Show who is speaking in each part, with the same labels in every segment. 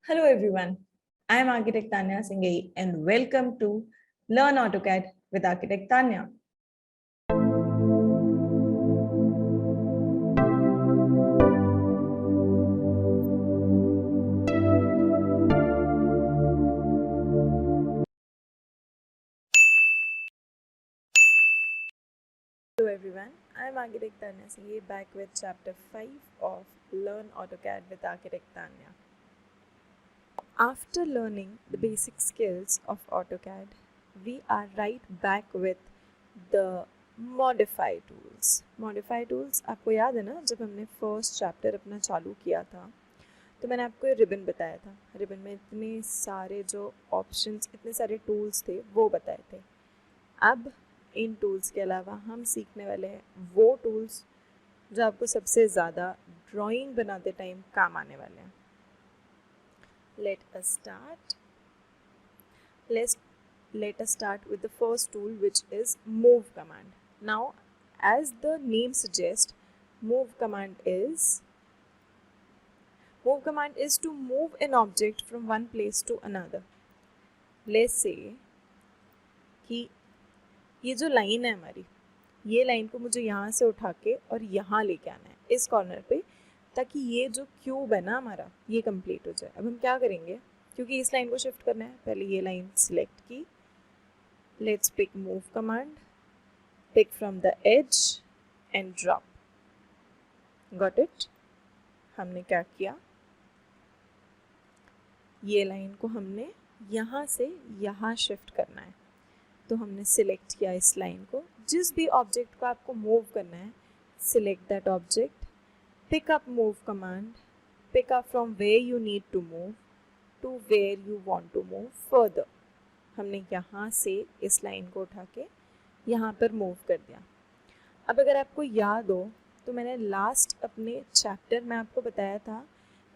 Speaker 1: Hello everyone, I am Architect Tanya Singhei and welcome to Learn AutoCAD with Architect Tanya. Hello everyone, I am Architect Tanya Singhei back with chapter 5 of Learn AutoCAD with Architect Tanya. After learning the basic skills of AutoCAD, we are right back with the modify tools. Modify tools आपको याद है ना, जब हमने first chapter अपना चालू किया था तो मैंने आपको ये रिबन बताया था. रिबन में इतने सारे जो ऑप्शंस, इतने सारे टूल्स थे वो बताए थे. अब इन टूल्स के अलावा हम सीखने वाले हैं वो टूल्स जो आपको सबसे ज़्यादा ड्राइंग बनाते टाइम काम आने वाले हैं. Let us start with the first tool, which is move command. Now, as the name suggests, move command is to move an object from one place to another. Let's say कि ये जो line है हमारी, ये line को मुझे यहाँ से उठा के और यहाँ लेके आना है इस कॉर्नर पे, ताकि ये जो क्यूब है ना हमारा ये कंप्लीट हो जाए. अब हम क्या करेंगे, क्योंकि इस लाइन को शिफ्ट करना है, पहले ये लाइन सिलेक्ट की. Let's pick move command, pick from the edge and drop. Got it. हमने क्या किया, ये लाइन को हमने यहाँ से यहाँ शिफ्ट करना है, तो हमने सिलेक्ट किया इस लाइन को. जिस भी ऑब्जेक्ट को आपको मूव करना है, select that object, pick up move command, pick up from where you need to move to where you want to move further. हमने यहाँ से इस लाइन को उठा के यहाँ पर मूव कर दिया. अब अगर आपको याद हो तो मैंने लास्ट अपने चैप्टर में आपको बताया था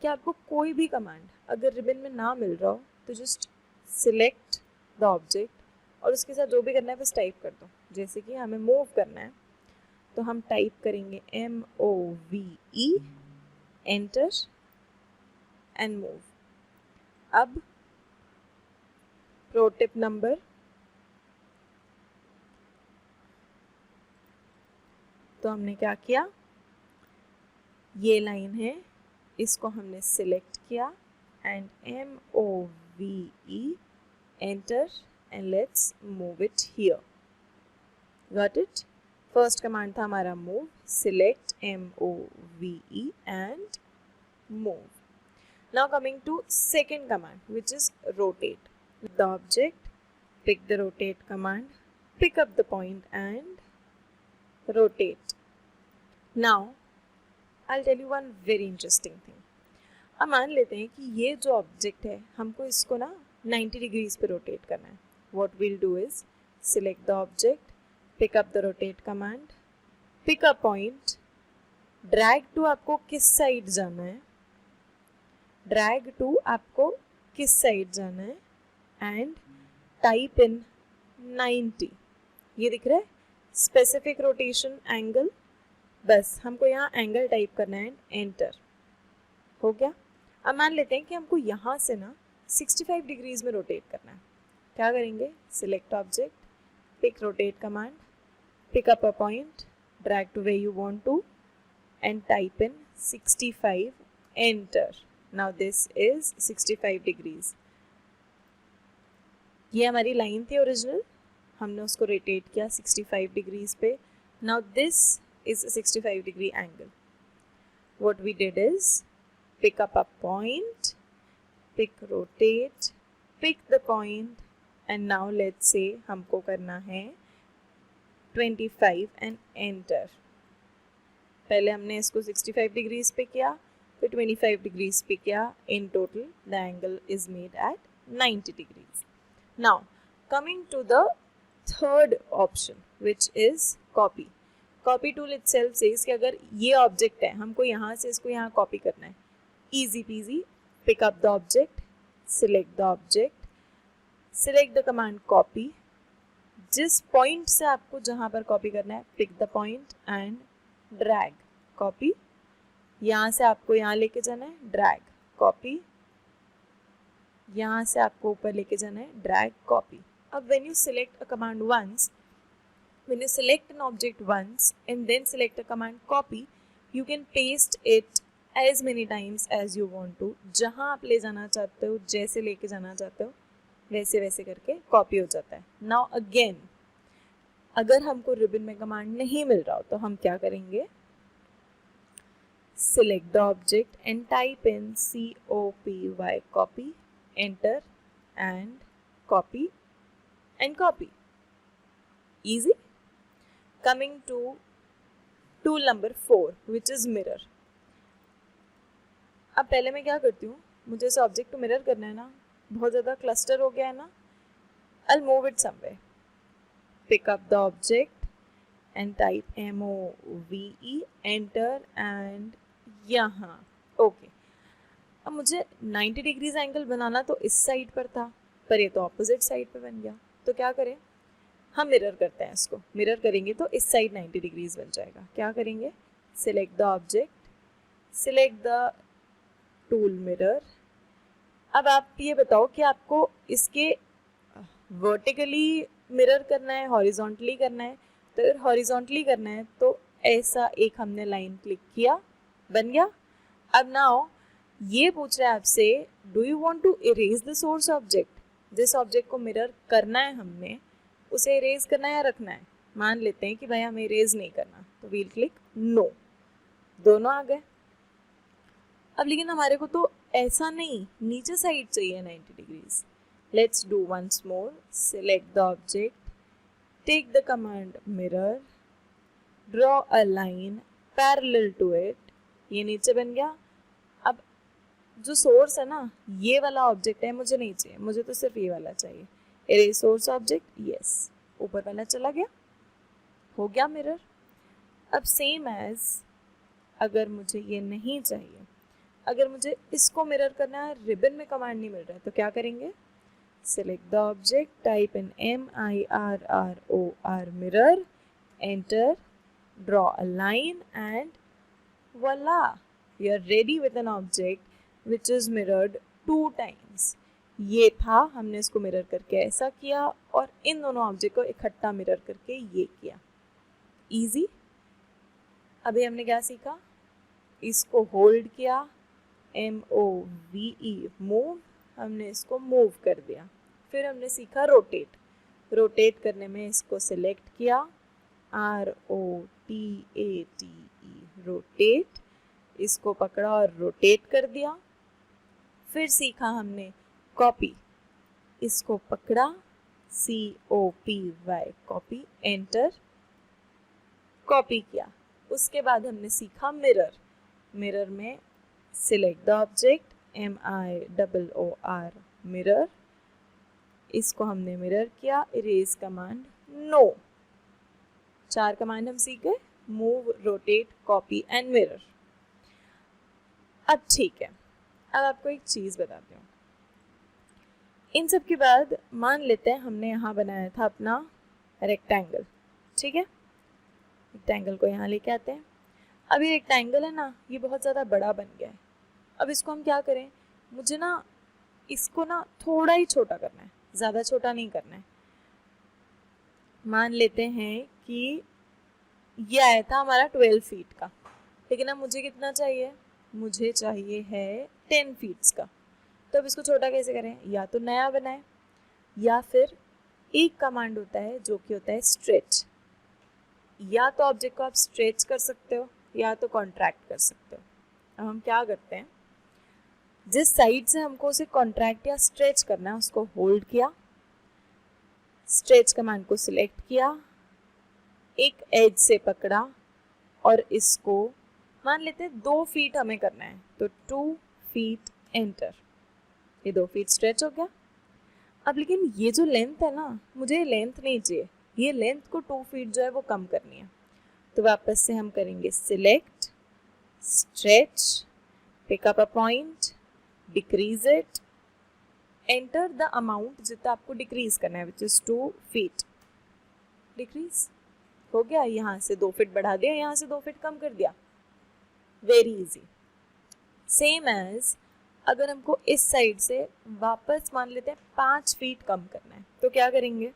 Speaker 1: कि आपको कोई भी कमांड अगर रिबन में ना मिल रहा हो तो जस्ट सिलेक्ट द ऑब्जेक्ट और उसके साथ जो भी करना है बस टाइप कर दो. जैसे कि हमें मूव करना है तो हम टाइप करेंगे MOVE, एंटर एंड मूव. अब प्रो टिप नंबर, तो हमने क्या किया, ये लाइन है, इसको हमने सिलेक्ट किया and MOVE, enter and let's move it here. Got it. First command था हमारा move, select MOVE and move. Now coming to second command which is rotate. The object, pick the rotate command, pick up the point and rotate. Now I tell you one very interesting thing. अब मान लेते हैं कि ये जो object है हमको इसको ना 90 डिग्रीज पे रोटेट करना है. What will do is select the object, pick up the rotate command, pick a point, drag to आपको किस साइड जाना है, drag to आपको किस साइड जाना है and type in 90. ये दिख रहा है specific rotation angle. बस हमको यहाँ एंगल टाइप करना है, एंटर. हो गया. अब मान लेते हैं कि हमको यहाँ से ना 65 डिग्रीज में रोटेट करना है. क्या करेंगे, select object, pick rotate command, pick up a point, drag to where you want to and type in 65, enter. Now this is 65 degrees. ये हमारी लाइन थी ओरिजिनल, हमने उसको रोटेट किया 65 डिग्रीज पे. Now this is a 65 degree angle. What we did is pick up a point, pick rotate, pick the point and now let's say हमको करना है 25 एंड एंटर. पहले हमने इसको 65 डिग्रीज पे किया, फिर 25 डिग्रीज पे किया. In total the angle is made at 90 degrees. Now coming to the third option which is copy. Copy tool itself says कि अगर ये ऑब्जेक्ट है हमको यहाँ से इसको यहाँ कॉपी करना है, easy peasy. Pick up the object, select the object, select the command copy. जिस पॉइंट से आपको जहाँ पर कॉपी करना है, pick the point and drag, copy. यहाँ से आपको यहाँ लेके जाना है, ड्रैग, कॉपी, यहाँ से आपको ऊपर लेके जाना है, ड्रैग कॉपी. अब when you select a command once, when you select an object once and then select a command copy, you can paste it as many times as you want to. जहाँ आप ले जाना चाहते हो, जैसे लेके जाना चाहते हो, वैसे वैसे करके कॉपी हो जाता है. नाउ अगेन, अगर हमको रिबन में कमांड नहीं मिल रहा हो तो हम क्या करेंगे, select the object and type in COPY, copy, enter and copy and copy. Easy. Coming to tool number 4 which is mirror. अब पहले मैं क्या करती हूँ, मुझे इस ऑब्जेक्ट को मिरर करना है ना, बहुत ज़्यादा क्लस्टर हो गया है ना, I'll move it somewhere. Pick up the object and type MOVE, enter and यहाँ ओके. अब मुझे 90 डिग्रीज एंगल बनाना तो इस साइड पर था, पर ये तो ऑपोजिट साइड पर बन गया. तो क्या करें, हम मिरर करते हैं इसको. मिरर करेंगे तो इस साइड 90 डिग्रीज बन जाएगा. क्या करेंगे, select the object, select the tool mirror. अब आप ये बताओ कि आपको इसके वर्टिकली मिरर करना है, हॉरिजॉन्टली करना है. तो अगर हॉरिजॉन्टली करना है तो ऐसा एक हमने लाइन क्लिक किया, बन गया. अब नाउ ये पूछ रहा है आपसे, do you want to erase the source object. जिस ऑब्जेक्ट को मिरर करना है हमने, उसे इरेज करना है या रखना है. मान लेते हैं कि भाई हमें इरेज नहीं करना, तो वील क्लिक नो. दोनों आ गए. अब लेकिन हमारे को तो ऐसा नहीं, नीचे साइड चाहिए 90 degrees. Let's do once more. Select the object, take the command mirror, draw a line parallel to it. ये नीचे बन गया. अब जो सोर्स है ना, ये वाला ऑब्जेक्ट है, मुझे नहीं चाहिए, मुझे तो सिर्फ ये वाला चाहिए. इरेज सोर्स ऑब्जेक्ट, यस, ऊपर वाला चला गया, हो गया मिरर. अब सेम एज, अगर मुझे ये नहीं चाहिए, अगर मुझे इसको मिरर करना है, रिबन में कमांड नहीं मिल रहा है, तो क्या करेंगे, select the object, type in MIRROR mirror, enter, draw a line and voila, you are ready with an object which is mirrored 2 times. ये था, हमने इसको मिरर करके ऐसा किया और इन दोनों ऑब्जेक्ट को इकट्ठा मिरर करके ये किया. इजी. अभी हमने क्या सीखा, इसको होल्ड किया, MOVE मूव, हमने इसको मूव कर दिया. फिर हमने सीखा रोटेट. रोटेट करने में इसको सिलेक्ट किया, ROTATE रोटेट, इसको पकड़ा और रोटेट कर दिया. फिर सीखा हमने कॉपी, इसको पकड़ा, COPY कॉपी, एंटर, कॉपी किया. उसके बाद हमने सीखा मिरर. मिरर में select the object, MIRROR mirror, इसको हमने मिरर किया, इरेज कमांड नो. 4 कमांड हम सीख गए, move, rotate, copy and mirror. अब ठीक है, अब आपको एक चीज़ बताती हूँ. इन सब के बाद मान लेते हैं हमने यहाँ बनाया था अपना रेक्टेंगल. ठीक है, रेक्टेंगल को यहाँ लेके आते हैं. अब ये रेक्टेंगल है ना, ये बहुत ज़्यादा बड़ा बन गया है. अब इसको हम क्या करें, मुझे ना इसको ना थोड़ा ही छोटा करना है, ज़्यादा छोटा नहीं करना है. मान लेते हैं कि ये आया था हमारा 12 फीट का, लेकिन अब मुझे कितना चाहिए, मुझे चाहिए है 10 फीट्स का. तो अब इसको छोटा कैसे करें, या तो नया बनाएं, या फिर एक कमांड होता है जो कि होता है स्ट्रेच. या तो ऑब्जेक्ट को आप स्ट्रेच कर सकते हो या तो कॉन्ट्रैक्ट कर सकते हो. अब हम क्या करते हैं, जिस साइड से हमको उसे कॉन्ट्रैक्ट या स्ट्रेच करना है उसको होल्ड किया, स्ट्रेच कमांड को सिलेक्ट किया, एक एज से पकड़ा और इसको मान लेते हैं 2 फीट हमें करना है, तो 2 फीट, एंटर. ये 2 फीट स्ट्रेच हो गया. अब लेकिन ये जो लेंथ है ना, मुझे लेंथ नहीं चाहिए, ये लेंथ को 2 फीट जो है वो कम करनी है. तो वापस से हम करेंगे select, stretch, pick up a point, decrease it, enter the amount जितना आपको डिक्रीज करना है, विच इज 2 फीट. डिक्रीज हो गया, यहाँ से 2 फीट बढ़ा दिया, यहाँ से 2 फीट कम कर दिया. Very easy. सेम एज अगर हमको इस साइड से वापस मान लेते हैं 5 फीट कम करना है तो क्या करेंगे,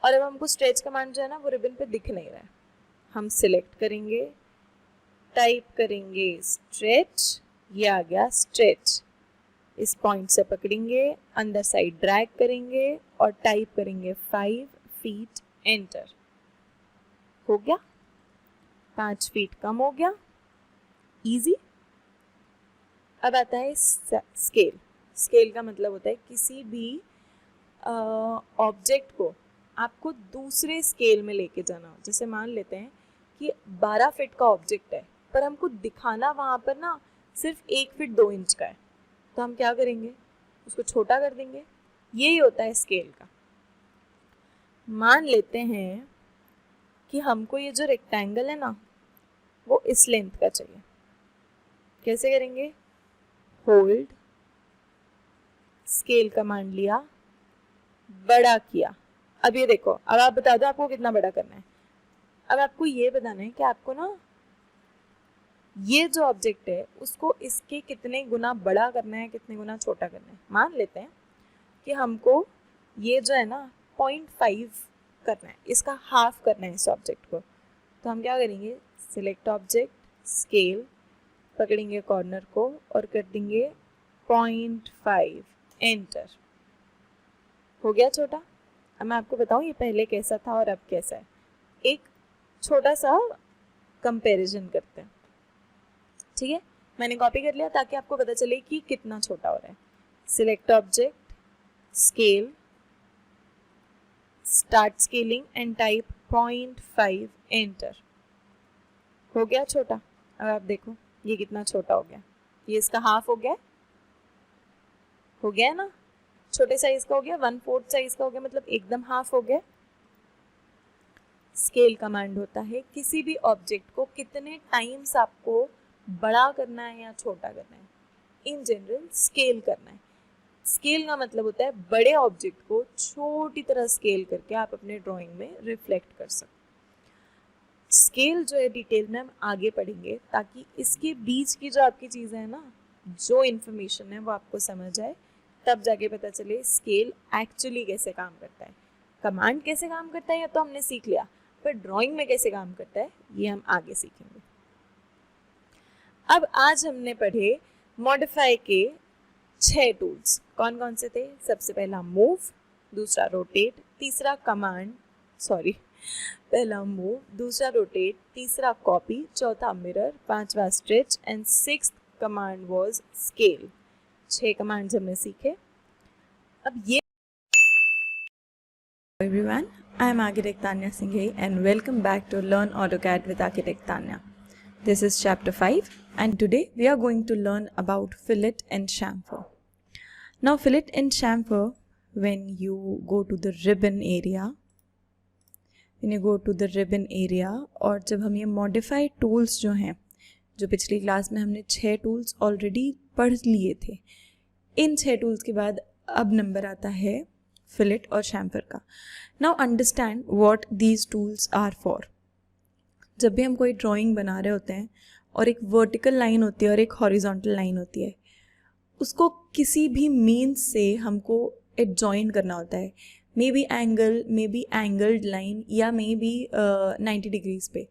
Speaker 1: और अब हमको स्ट्रेच कमांड जो है ना वो रिबन पे दिख नहीं रहा है, हम सिलेक्ट करेंगे, टाइप करेंगे स्ट्रेच, ये आ गया स्ट्रेच, इस पॉइंट से पकड़ेंगे, अंदर साइड ड्रैग करेंगे और टाइप करेंगे 5 फीट, एंटर। हो गया, 5 फीट कम हो गया, इजी। अब आता है स्केल। स्केल का मतलब होता है किसी भी ऑब्जेक्ट को आपको दूसरे स्केल में लेके जाना हो। जैसे मान लेते हैं कि 12 फीट का ऑब्जेक्ट है पर हमको दिखाना वहाँ पर ना सिर्फ 1 फीट 2 इंच का है, तो हम क्या करेंगे, उसको छोटा कर देंगे। यही होता है स्केल का। मान लेते हैं कि हमको ये जो रेक्टेंगल है ना वो इस लेंथ का चाहिए, कैसे करेंगे, होल्ड, स्केल कमांड लिया, बड़ा किया। अब ये देखो, अब आप बता दो आपको कितना बड़ा करना है। अब आपको ये बताना है कि आपको ना ये जो ऑब्जेक्ट है उसको इसके कितने गुना बड़ा करना है, कितने गुना छोटा करना है। मान लेते हैं कि हमको ये जो है ना 0.5 करना है, इसका हाफ करना है इस ऑब्जेक्ट को, तो हम क्या करेंगे, सिलेक्ट ऑब्जेक्ट, स्केल, पकड़ेंगे कॉर्नर को और कर देंगे 0.5, एंटर। हो गया छोटा। अब मैं आपको बताऊं ये पहले कैसा था और अब कैसा है। एक छोटा सा कंपैरिजन करते हैं, ठीक है। मैंने कॉपी कर लिया ताकि आपको पता चले कि कितना छोटा हो रहा है। Select object, scale, start scaling and type 0.5, enter. हो गया छोटा। अब आप देखो ये कितना छोटा हो गया, ये इसका हाफ हो गया, हो गया है ना, छोटे साइज का हो गया, 1/4 साइज का हो गया, मतलब एकदम हाफ हो गया। स्केल कमांड होता है किसी भी ऑब्जेक्ट को कितने टाइम्स आपको बड़ा करना है या छोटा करना है, इन जनरल स्केल करना है। स्केल का मतलब होता है बड़े ऑब्जेक्ट को छोटी तरह स्केल करके आप अपने ड्राइंग में रिफ्लेक्ट कर सकते। स्केल जो है डिटेल में हम आगे पढ़ेंगे ताकि इसके बीच की जो आपकी चीज़ें हैं ना, जो इन्फॉर्मेशन है वो आपको समझ आए, तब जाके पता चले स्केल एक्चुअली कैसे काम करता है। कमांड कैसे काम करता है या तो हमने सीख लिया, पर ड्राइंग में कैसे काम करता है ये हम आगे सीखेंगे। अब आज हमने पढ़े मॉडिफाई के 6 टूल्स। कौन कौन से थे? सबसे पहला मूव, दूसरा रोटेट, तीसरा कमांड, पहला मूव, दूसरा रोटेट, तीसरा कॉपी, चौथा मिरर, पांचवा stretch and sixth command was scale. 6 commands हमने सीखे। अब ये everyone, I am Architect Tanya Singhi and welcome back to Learn AutoCAD with Architect Tanya. This is chapter 5 and today we are going to learn about fillet and chamfer. Now fillet and chamfer, when you go to the ribbon area, और जब हम ये modify tools जो हैं, जो पिछली class में हमने 6 टूल्स ऑलरेडी पढ़ लिए थे, इन 6 टूल्स के बाद अब नंबर आता है फिलेट और chamfer का। Now understand what these tools are for. जब भी हम कोई ड्राइंग बना रहे होते हैं और एक वर्टिकल लाइन होती है और एक हॉरिजॉन्टल लाइन होती है, उसको किसी भी मीन्स से हमको एडजॉइन करना होता है, may be angle, may be angled line या मे बी 90 डिग्रीज पे।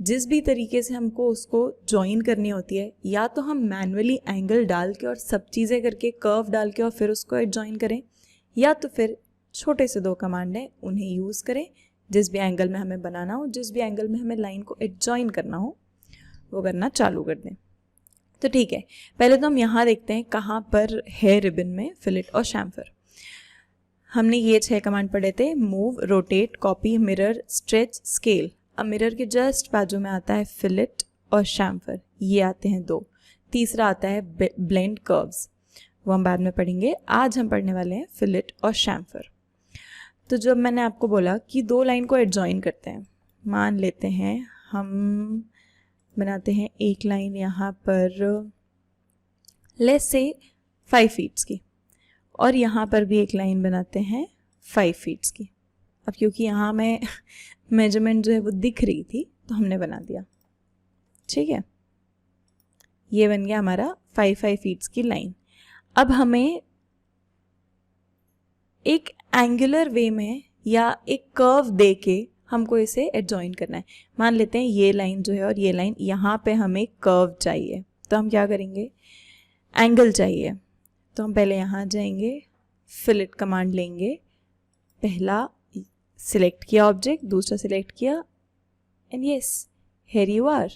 Speaker 1: जिस भी तरीके से हमको उसको जॉइन करनी होती है, या तो हम मैनुअली एंगल डाल के और सब चीज़ें करके कर्व डाल के और फिर उसको एडजॉइन करें, या तो फिर छोटे से 2 कमांड हैं उन्हें यूज़ करें। जिस भी एंगल में हमें बनाना हो, जिस भी एंगल में हमें लाइन को एडजॉइन करना हो, वो करना चालू कर दें। तो ठीक है, पहले तो हम यहाँ देखते हैं कहाँ पर है रिबन में फिलेट और chamfer। हमने ये 6 कमांड पढ़े थे, move, rotate, copy, mirror, stretch, scale. अब मिरर के जस्ट बाजू में आता है फिलेट और chamfer, ये आते हैं 2। तीसरा आता है ब्लेंड कर्व्स, वो हम बाद में पढ़ेंगे। आज हम पढ़ने वाले हैं फिलेट और chamfer। तो जब मैंने आपको बोला कि 2 लाइन को एडजॉइन करते हैं, मान लेते हैं हम बनाते हैं एक लाइन यहाँ पर लेट्स से 5 फीट्स की, और यहाँ पर भी एक लाइन बनाते हैं 5 फीट्स की। अब क्योंकि यहाँ में मेजरमेंट जो है वो दिख रही थी तो हमने बना दिया, ठीक है। ये बन गया हमारा 5 फीट्स की लाइन। अब हमें एक एंगुलर वे में या एक कर्व दे के हमको इसे एडजॉइन करना है। मान लेते हैं ये लाइन जो है और ये लाइन, यहाँ पे हमें कर्व चाहिए, तो हम क्या करेंगे, एंगल चाहिए। तो हम पहले यहाँ जाएंगे, फिलेट कमांड लेंगे, पहला सिलेक्ट किया ऑब्जेक्ट, दूसरा सिलेक्ट किया, and yes here you are.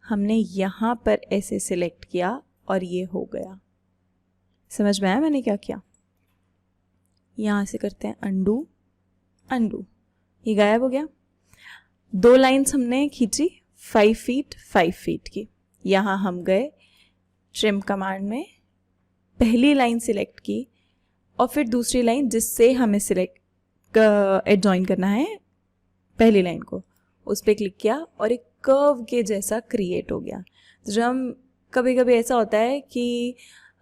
Speaker 1: हमने यहाँ पर ऐसे सिलेक्ट किया और ये हो गया। समझ में आया मैंने क्या किया? यहाँ से करते हैं अंडू, अंडू, ये गायब हो गया। 2 लाइन्स हमने खींची 5 फीट 5 फीट की। यहाँ हम गए ट्रिम कमांड में, पहली लाइन सिलेक्ट की और फिर दूसरी लाइन जिससे हमें सिलेक्ट एडजॉइन करना है पहली लाइन को, उस पर क्लिक किया और एक कर्व के जैसा क्रिएट हो गया। जब हम कभी कभी ऐसा होता है कि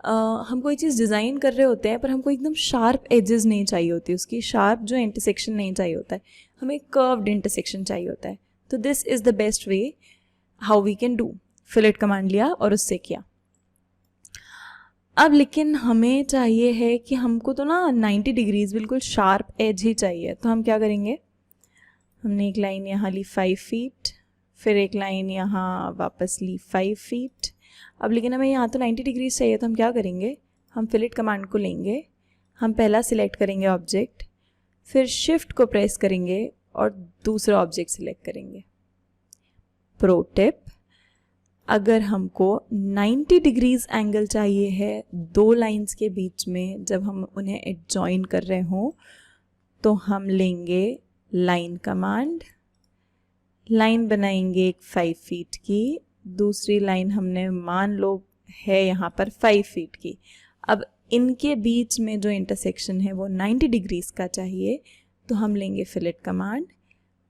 Speaker 1: हम कोई चीज़ डिज़ाइन कर रहे होते हैं पर हमको एकदम शार्प एजेस नहीं चाहिए होती, उसकी शार्प जो इंटरसेक्शन नहीं चाहिए होता है, हमें कर्व्ड इंटरसेक्शन चाहिए होता है। तो this is the best way how we can do. Fillet command लिया और उससे किया। अब लेकिन हमें चाहिए है कि हमको तो ना 90 डिग्रीज बिल्कुल शार्प एज ही चाहिए। तो हम क्या करेंगे, हमने एक लाइन यहाँ ली 5 फीट, फिर एक लाइन यहाँ वापस ली 5 फीट। अब लेकिन हमें यहाँ तो 90 डिग्रीज चाहिए, तो हम क्या करेंगे, हम फिलेट कमांड को लेंगे, हम पहला सिलेक्ट करेंगे ऑब्जेक्ट, फिर शिफ्ट को प्रेस करेंगे और दूसरा ऑब्जेक्ट सिलेक्ट करेंगे। प्रो टिप, अगर हमको 90 डिग्रीज एंगल चाहिए है 2 लाइंस के बीच में जब हम उन्हें एडजॉइन कर रहे हों, तो हम लेंगे लाइन कमांड, लाइन बनाएंगे एक 5 फीट की, दूसरी लाइन हमने मान लो है यहाँ पर 5 फीट की। अब इनके बीच में जो इंटरसेक्शन है वो 90 डिग्रीज का चाहिए, तो हम लेंगे फिलेट कमांड,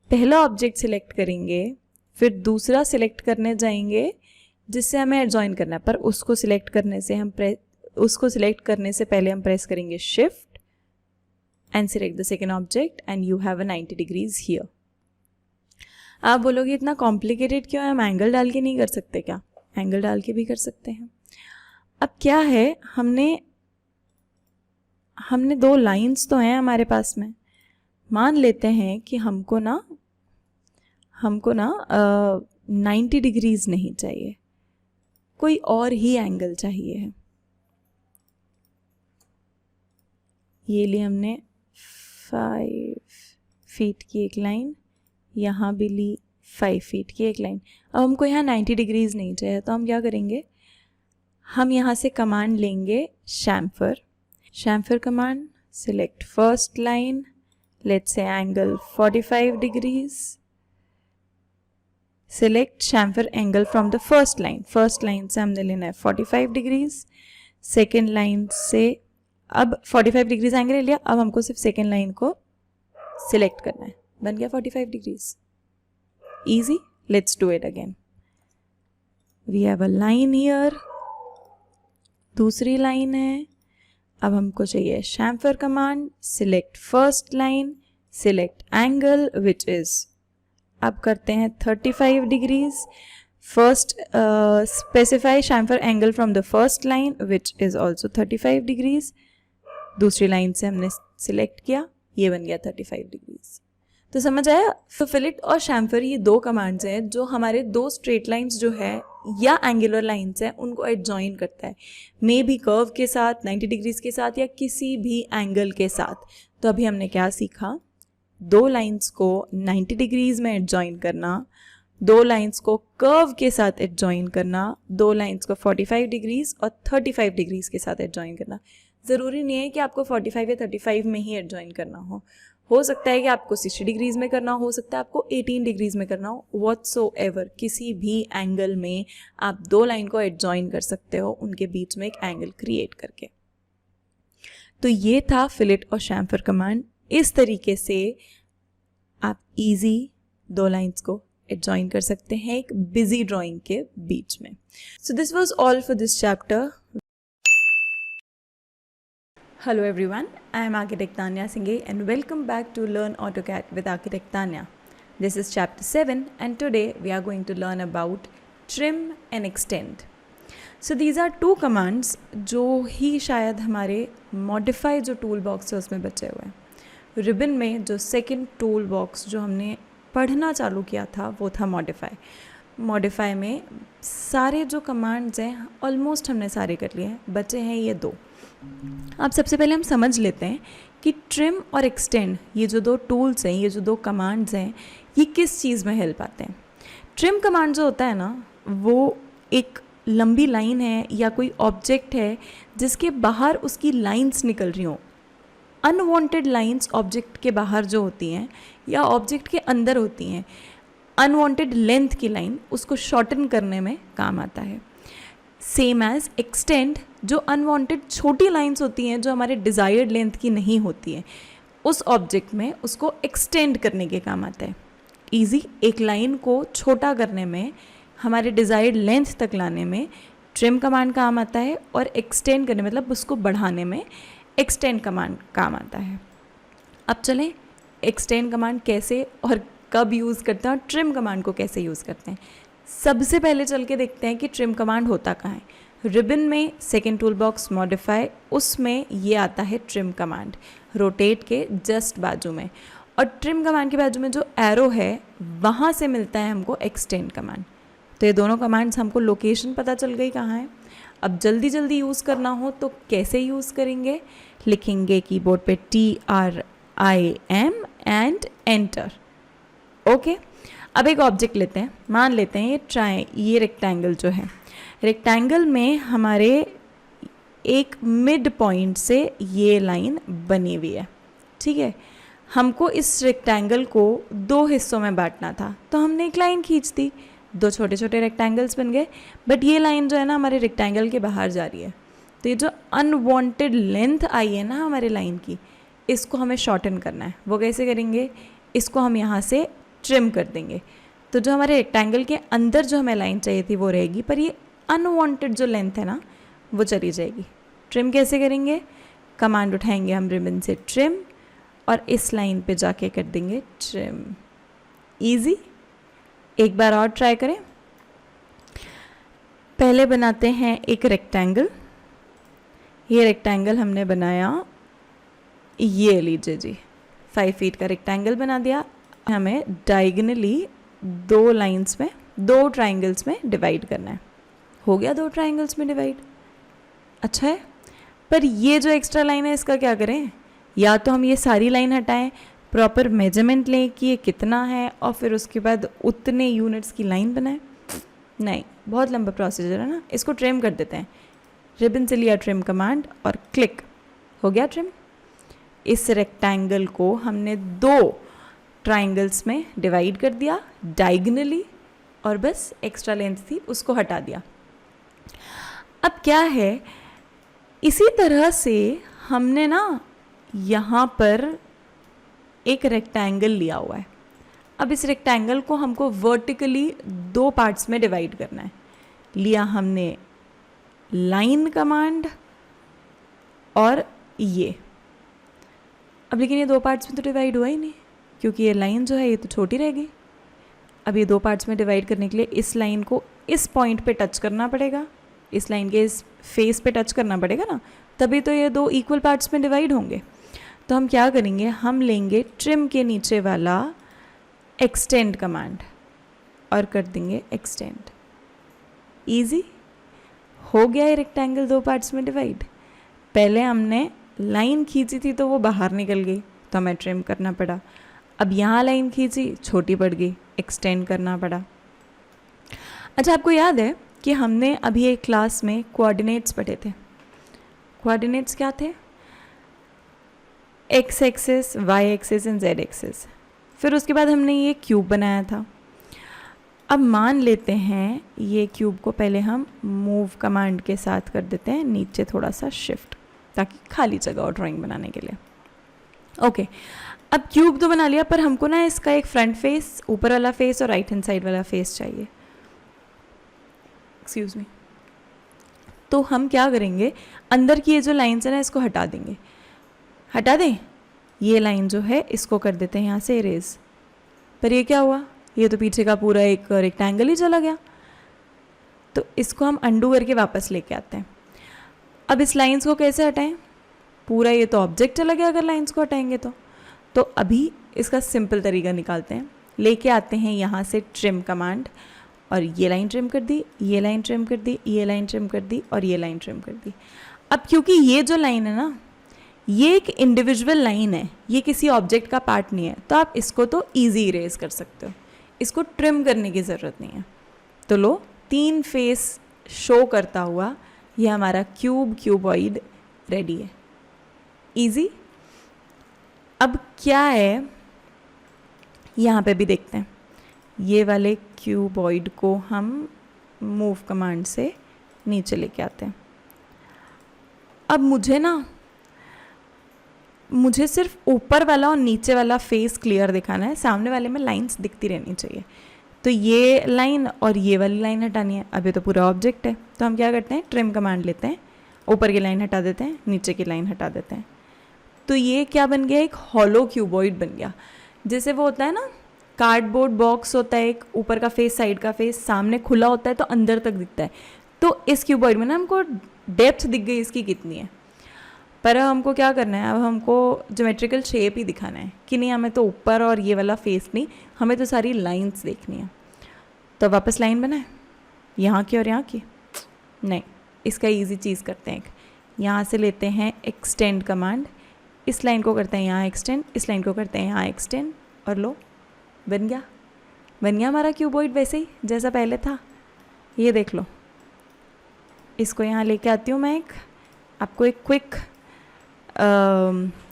Speaker 1: पहला ऑब्जेक्ट सिलेक्ट करेंगे, फिर दूसरा सिलेक्ट करने जाएंगे जिससे हमें एडजॉइन करना है, पर उसको सिलेक्ट करने से पहले हम प्रेस करेंगे shift and select the second object and you have a 90 degrees here. आप बोलोगे इतना कॉम्प्लिकेटेड क्यों है, हम एंगल डाल के नहीं कर सकते क्या? एंगल डाल के भी कर सकते हैं। अब क्या है, हमने 2 लाइंस तो हैं हमारे पास में। मान लेते हैं कि हमको ना 90 डिग्रीज नहीं चाहिए, कोई और ही एंगल चाहिए है। ये लिए हमने 5 फीट की एक लाइन, यहाँ भी ली 5 फीट की एक लाइन। अब हमको यहाँ 90 डिग्रीज नहीं चाहिए, तो हम क्या करेंगे, हम यहाँ से कमांड लेंगे chamfer command, select first line, let's say angle 45 degrees, select chamfer angle from the first line से हमने लेना है 45 डिग्रीज, सेकेंड लाइन से अब 45 डिग्रीज एंगल ले लिया, अब हमको सिर्फ सेकेंड लाइन को सिलेक्ट करना है, बन गया 45 degrees. Easy, let's do it again. We have a line here, दूसरी लाइन है। अब हमको चाहिए chamfer command, select first line, select angle which is, अब करते हैं 35 degrees, first specify chamfer angle from the first line which is also 35 degrees, दूसरी line से हमने सिलेक्ट किया, ये बन गया 35 डिग्रीज। तो समझ आया? तो फिलेट और शैम्फर ये 2 कमांड्स हैं जो हमारे 2 स्ट्रेट लाइंस जो है या एंगुलर लाइंस हैं उनको एडजॉइन करता है, मे भी कर्व के साथ, 90 डिग्रीज के साथ या किसी भी एंगल के साथ। तो अभी हमने क्या सीखा, 2 लाइंस को 90 डिग्रीज में एडजॉइन करना, 2 लाइंस को कर्व के साथ एडजॉइन करना, 2 लाइंस को 45 डिग्रीज और 35 डिग्रीज के साथ एडजॉइन करना। ज़रूरी नहीं है कि आपको 45 या 35 में ही एडजॉइन करना हो सकता है कि आपको 60 डिग्रीज में करना हो सकता है आपको 18 डिग्रीज में करना हो, व्हाटसोएवर किसी भी एंगल में आप 2 लाइन को एडजॉइन कर सकते हो उनके बीच में एक एंगल क्रिएट करके। तो ये था फिलेट और शैम्फर कमांड। इस तरीके से आप इजी 2 लाइंस को एडजॉइन कर सकते हैं एक बिजी ड्राइंग के बीच में। So this was all for this chapter. Hello everyone, I am Architect Tanya Singhe and welcome back to Learn AutoCAD with Architect Tanya. This is chapter 7 and today we are going to learn about trim and extend.
Speaker 2: So these are 2 commands जो ही शायद हमारे modify जो tool box है उसमें बचे हुए हैं। रिबन में जो सेकंड टूल बॉक्स जो हमने पढ़ना चालू किया था वो था मॉडिफाई। मॉडिफाई में सारे जो कमांड्स हैं ऑलमोस्ट हमने सारे कर लिए हैं, बचे हैं ये 2। अब सबसे पहले हम समझ लेते हैं कि ट्रिम और एक्सटेंड ये जो 2 टूल्स हैं, ये जो 2 कमांड्स हैं, ये किस चीज़ में हेल्प आते हैं। ट्रिम कमांड जो होता है ना, वो एक लंबी लाइन है या कोई ऑब्जेक्ट है जिसके बाहर उसकी लाइंस निकल रही हों। अनवांटेड लाइंस ऑब्जेक्ट के बाहर जो होती हैं या ऑब्जेक्ट के अंदर होती हैं, अनवांटेड लेंथ की लाइन, उसको शॉर्टन करने में काम आता है। सेम एज एक्सटेंड, जो अनवांटेड छोटी लाइंस होती हैं जो हमारे डिज़ायर्ड लेंथ की नहीं होती है, उस ऑब्जेक्ट में उसको एक्सटेंड करने के काम आता है। ईजी, एक लाइन को छोटा करने में, हमारे डिज़ायर्ड लेंथ तक लाने में ट्रिम कमांड काम आता है, और एक्सटेंड करने मतलब उसको बढ़ाने में एक्सटेंड कमांड काम आता है। अब चलें एक्सटेंड कमांड कैसे और कब यूज़ करते हैं और ट्रिम कमांड को कैसे यूज़ करते हैं। सबसे पहले चल के देखते हैं कि ट्रिम कमांड होता कहाँ है। रिबन में सेकेंड टूल बॉक्स मॉडिफाई, उसमें ये आता है ट्रिम कमांड, रोटेट के जस्ट बाजू में, और ट्रिम कमांड के बाजू में जो एरो है वहाँ से मिलता है हमको एक्सटेंड कमांड। तो ये दोनों कमांड्स हमको लोकेशन पता चल गई कहाँ है। अब जल्दी जल्दी यूज़ करना हो तो कैसे यूज़ करेंगे, लिखेंगे कीबोर्ड पे TRIM एंड एंटर। ओके, अब एक ऑब्जेक्ट लेते हैं, मान लेते हैं ये रेक्टेंगल जो है, रेक्टेंगल में हमारे एक मिड पॉइंट से ये लाइन बनी हुई है, ठीक है। हमको इस रेक्टेंगल को 2 हिस्सों में बांटना था, तो हमने एक लाइन खींच दी, 2 छोटे छोटे रेक्टेंगल्स बन गए। बट ये लाइन जो है ना हमारे रेक्टेंगल के बाहर जा रही है, तो ये जो अनवांटेड लेंथ आई है ना हमारे लाइन की, इसको हमें शॉर्टन करना है। वो कैसे करेंगे, इसको हम यहाँ से ट्रिम कर देंगे, तो जो हमारे रेक्टेंगल के अंदर जो हमें लाइन चाहिए थी वो रहेगी, पर ये अनवांटेड जो लेंथ है ना वो चली जाएगी। ट्रिम कैसे करेंगे, कमांड उठाएंगे हम रिबन से ट्रिम, और इस लाइन पे जाके कर देंगे ट्रिम। इजी, एक बार और ट्राई करें। पहले बनाते हैं एक रेक्टेंगल, ये रेक्टेंगल हमने बनाया, ये लीजिए जी 5 फीट का रेक्टेंगल बना दिया। हमें डायगनली 2 लाइंस में, 2 ट्राइंगल्स में डिवाइड करना है। हो गया 2 ट्राइंगल्स में डिवाइड, अच्छा है। पर ये जो एक्स्ट्रा लाइन है इसका क्या करें, या तो हम ये सारी लाइन हटाएं, प्रॉपर मेजरमेंट लें कि ये कितना है, और फिर उसके बाद उतने यूनिट्स की लाइन बनाएं। नहीं, बहुत लंबा प्रोसीजर है ना, इसको ट्रिम कर देते हैं। रिबन से लिया ट्रिम कमांड और क्लिक, हो गया ट्रिम। इस रेक्टेंगल को हमने 2 ट्राइंगल्स में डिवाइड कर दिया डायगनली, और बस एक्स्ट्रा लेंथ थी उसको हटा दिया। अब क्या है, इसी तरह से हमने ना यहाँ पर एक रेक्टेंगल लिया हुआ है। अब इस रेक्टेंगल को हमको वर्टिकली 2 पार्ट्स में डिवाइड करना है। लिया हमने लाइन कमांड और ये, अब लेकिन ये 2 पार्ट्स में तो डिवाइड हुआ ही नहीं, क्योंकि ये लाइन जो है ये तो छोटी रह गई। अब ये 2 पार्ट्स में डिवाइड करने के लिए इस लाइन को इस पॉइंट पे टच करना पड़ेगा, इस लाइन के इस फेस पे टच करना पड़ेगा ना, तभी तो ये 2 इक्वल पार्ट्स में डिवाइड होंगे। तो हम क्या करेंगे, हम लेंगे ट्रिम के नीचे वाला एक्सटेंड कमांड और कर देंगे एक्सटेंड। इजी, हो गया ये रेक्टेंगल 2 पार्ट्स में डिवाइड। पहले हमने लाइन खींची थी तो वो बाहर निकल गई, तो हमें ट्रिम करना पड़ा। अब यहाँ लाइन खींची, छोटी पड़ गई, एक्सटेंड करना पड़ा। अच्छा, आपको याद है कि हमने अभी एक क्लास में कोऑर्डिनेट्स पढ़े थे। कोऑर्डिनेट्स क्या थे, X axis, Y axis and Z axis. फिर उसके बाद हमने ये क्यूब बनाया था। अब मान लेते हैं ये क्यूब को पहले हम मूव कमांड के साथ कर देते हैं नीचे थोड़ा सा शिफ्ट, ताकि खाली जगह और ड्राइंग बनाने के लिए। ओके, अब क्यूब तो बना लिया, पर हमको ना इसका एक फ्रंट फेस, ऊपर वाला फेस और राइट हैंड साइड वाला फेस चाहिए। Excuse me. तो हम क्या करेंगे, अंदर की ये जो लाइन्स है ना इसको हटा देंगे। हटा दें, ये लाइन जो है इसको कर देते हैं यहाँ से इरेज। पर ये क्या हुआ, ये तो पीछे का पूरा एक रेक्टेंगल ही चला गया। तो इसको हम अंडू करके वापस लेके आते हैं। अब इस लाइंस को कैसे हटाएं? पूरा ये तो ऑब्जेक्ट चला गया अगर लाइंस को हटाएंगे तो अभी इसका सिंपल तरीका निकालते हैं। लेके आते हैं यहाँ से ट्रिम कमांड, और ये लाइन ट्रिम कर दी, ये लाइन ट्रिम कर दी, ये लाइन ट्रिम कर दी, और ये लाइन ट्रिम कर दी। अब क्योंकि ये जो लाइन है ना, ये एक इंडिविजुअल लाइन है, ये किसी ऑब्जेक्ट का पार्ट नहीं है, तो आप इसको तो ईजी इरेज कर सकते हो, इसको ट्रिम करने की ज़रूरत नहीं है। तो लो, 3 फेस शो करता हुआ ये हमारा क्यूबॉइड रेडी है। इजी। अब क्या है, यहाँ पे भी देखते हैं। ये वाले क्यूबॉइड को हम मूव कमांड से नीचे लेके आते हैं। अब मुझे सिर्फ ऊपर वाला और नीचे वाला फेस क्लियर दिखाना है, सामने वाले में लाइंस दिखती रहनी चाहिए। तो ये लाइन और ये वाली लाइन हटानी है। अभी तो पूरा ऑब्जेक्ट है, तो हम क्या करते हैं, ट्रिम कमांड लेते हैं, ऊपर की लाइन हटा देते हैं, नीचे की लाइन हटा देते हैं। तो ये क्या बन गया, एक हॉलो क्यूबॉइड बन गया। जैसे वो होता है ना, कार्डबोर्ड बॉक्स होता है, एक ऊपर का फेस, साइड का फेस, सामने खुला होता है तो अंदर तक दिखता है। तो इस क्यूबॉइड में ना हमको डेप्थ दिख गई इसकी कितनी है। पर अब हमको क्या करना है, अब हमको ज्योमेट्रिकल शेप ही दिखाना है कि नहीं, हमें तो ऊपर और ये वाला फेस नहीं, हमें तो सारी लाइंस देखनी है। तो वापस लाइन बनाए, यहाँ की और यहाँ की नहीं, इसका इजी चीज़ करते हैं। एक यहाँ से लेते हैं एक्सटेंड कमांड, इस लाइन को करते हैं यहाँ एक्सटेंड, इस लाइन को करते हैं यहाँ एक्सटेंड, और लो बन गया हमारा क्यूबॉइड वैसे ही जैसा पहले था। ये देख लो, इसको यहाँ लेके आती हूँ मैं, आपको एक क्विक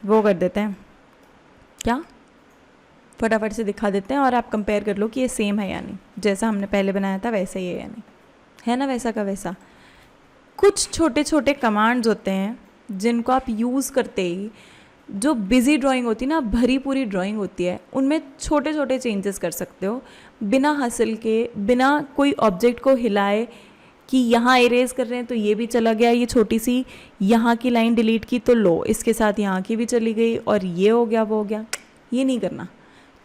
Speaker 2: वो कर देते हैं, क्या फटाफट से दिखा देते हैं, और आप कंपेयर कर लो कि ये सेम है या नहीं, जैसा हमने पहले बनाया था वैसे ही है या नहीं, है ना वैसा का वैसा। कुछ छोटे छोटे कमांड्स होते हैं जिनको आप यूज़ करते ही, जो बिजी ड्राइंग होती है ना, भरी पूरी ड्राइंग होती है, उनमें छोटे छोटे चेंजेस कर सकते हो बिना हसल के, बिना कोई ऑब्जेक्ट को हिलाए कि यहाँ इरेज कर रहे हैं तो ये भी चला गया, ये छोटी सी यहाँ की लाइन डिलीट की तो लो इसके साथ यहाँ की भी चली गई, और ये हो गया वो हो गया। ये नहीं करना।